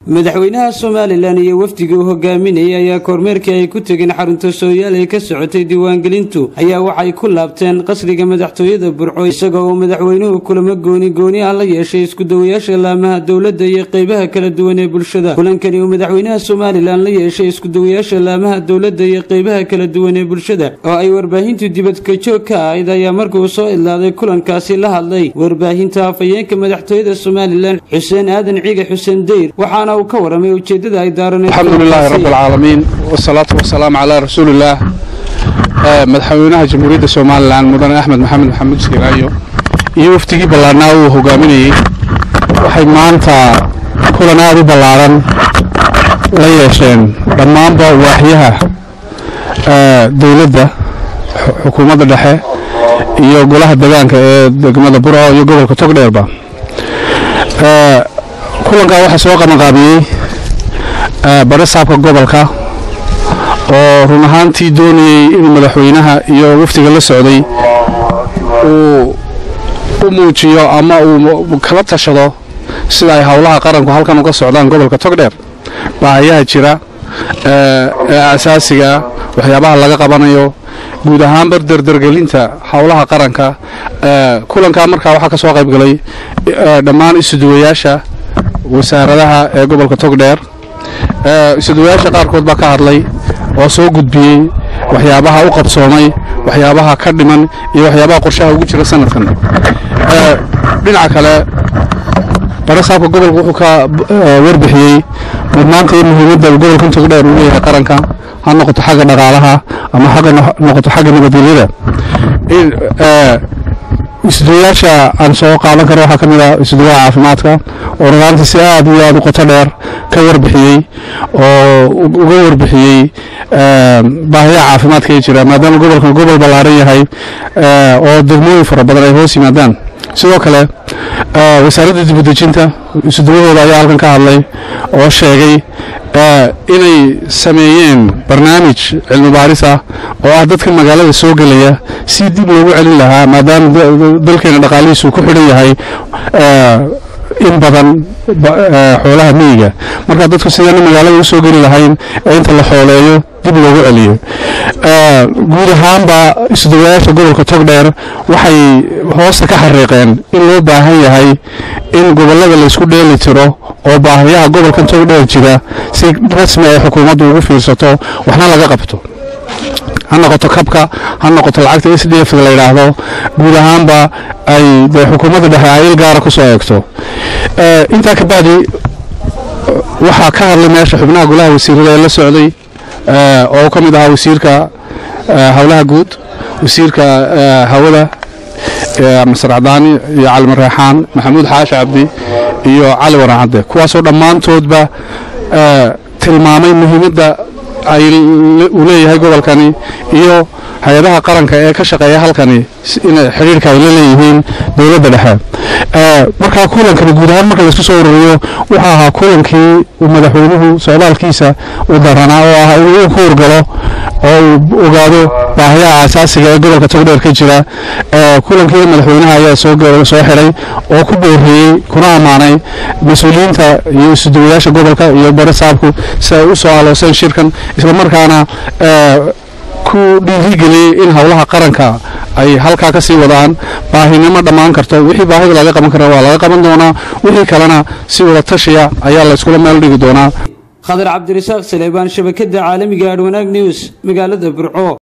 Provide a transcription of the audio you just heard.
madaxweynaha Soomaaliland iyo wafdiga uu hogaaminayay ayaa kormeerkii ay ku tageen xarunta Soomaaliya ee ka socotay diiwaangelintu ayaa waxay ku laabteen qasriga madaxtooyada Burco isagoo madaxweynuhu kulamo gooni ah la yeeshay isku dawayaasha laamaha dawladda iyo qaybaha kala duwan ee bulshada. kulankani uu madaxweynaha Soomaaliland la yeeshay isku dawayaasha laamaha dawladda iyo qaybaha kala duwan ee bulshada oo ay warbaahintu dibadda joog ka ahayd ayaa markuu soo ilaaday kulankaasi la hadlay warbaahinta afayeenka madaxtooyada Soomaaliland Xuseen Aadan Ciga Xuseen Deyr waxaana كورمي وجدد أيدارنا. الحمد لله رب العالمين والصلاة والسلام على رسول الله. مدحوينها جمهورية الصوماليلاند مدن أحمد محمد سيرايو يوفتي بلارنا وهجاميني waxay maanta kulanaad u balaaran la yeesheen dhammaanba waaxyaha dawladda xukuumadda dhexe iyo golaha deegaanka ee degmada Burco iyo gobolka Togdheerba kulanka waxa soo qabanqaabiyay barasaabka gobolka oo run ahaantii doonayay in madaxweynaha iyo wafdiga la socday uu muujiyo ama uu kala tashado sida ay hawlaha qaranku halkan uga socdaan gobolka Togdheer baahiyaha jira asaasiga waxyaabaha laga qabanayo guud ahaan dardargelinta hawlaha qaranka kulanka markaa waxa ka soo qayb galay dhammaan isuduwayaasha wasaaradaha ee gobolka Togdheer isuduwayaasha qaarkood baa ka hadlay oo soo gudbiyay waxyaabaha u qabsoomay waxyaabaha ka dhiman iyo waxyaabaha qorshaha ugu jira sanadkan dhinaca kale barasaabka gobolka wuxuu ka warbixiyay mudnaanta iyo muhiimadda gobolka Togdheer uu leeyahay qaranka ha noqoto xagga dhaqaalaha ama noqoto xagga nabadgelyada isduwayaasha aan soo qaadan karo waxa kamid ah isduwaha caafimaadka oo runtii si aad iyo aad u qoto dheer ka warbixiyay oo uga warbixiyay baahiyaha caafimaadka ee jira maadaama gobolka gobol balaaran yahay oo degmooyin fara badan ay hoos yimaadaan sidoo kale wasaaradda dibadejinta isduwahooda ayaa halkan ka hadlay oo sheegay inay sameeyeen barnaamij cilmi baaris ah oo ah dadka magaalada soo galaya si dib loogu celin lahaa maadaama dalkeena dhaqaalihiisu ku xidhan yahay in badan xoolaha miyiga marka dadku sidaan magaalada u soo gali lahayn inta la xooleeyo dib loogu celiyo guud ahaanba isduwayaasha gobolka Togdheer waxay hoosta ka xariiqeen in loo baahan yahay in gobolada la isku dheeli tiro oo baahiyaha gobolka Togdheer jira si rasmi ah xukuumaddu ugu fiirsato waxna laga qabto hanoqoto kabka hanoqoto lacagta SDF la yiraahdo guud ahaanba ay xukuumadda dhexe ay gaar ku soo eegto inta ka baadi waxa ka hadlay meesha xubnaha golaha wasiirada la socday oo kamid ah wasiirka hawlaha guud wasiirka hawada Masar Cadaani iyo Cali Marreexaan Maxamuud Xaashi Cabdi iyo Cali Waraacade kuwaasoo dhammaantoodba tilmaamay muhiimadda ay u leeyahay gobolkani iyo hay'adaha qaranka ee ka shaqeeya halkani in xiriirka ay leeyihiin dawladda dhexe marka kulankani guud ahaan marka la isku soo ururiyo waxa ahaa kulankii uu madaxweynuhu socdaalkiisa u daranaa oo ah inuu ku horgalo oo ogaado baahiyaha asaasiga ee gobolka Togdheer ka jira kulankii madaxweynaha ayaa soo xiray oo ku booriyay kuna amaanay mas'uuliyiinta iyo isuduwayaasha gobolka iyo barasaabku si ay u soo alooseen shirkan isla markaana ku dhiirigeliyay in hawlaha qaranka ay halka ka sii wadaan baahinimo dhamaan karto wixii baahida laga qaban karo waa laga qaban doonaa wixii kalena si wada tashiya ayaa la isku meel dhigi doonaa Khadar Cabdirasaaq Saleebaan shabakada caalamiga Arwanaag News magaalada Burco.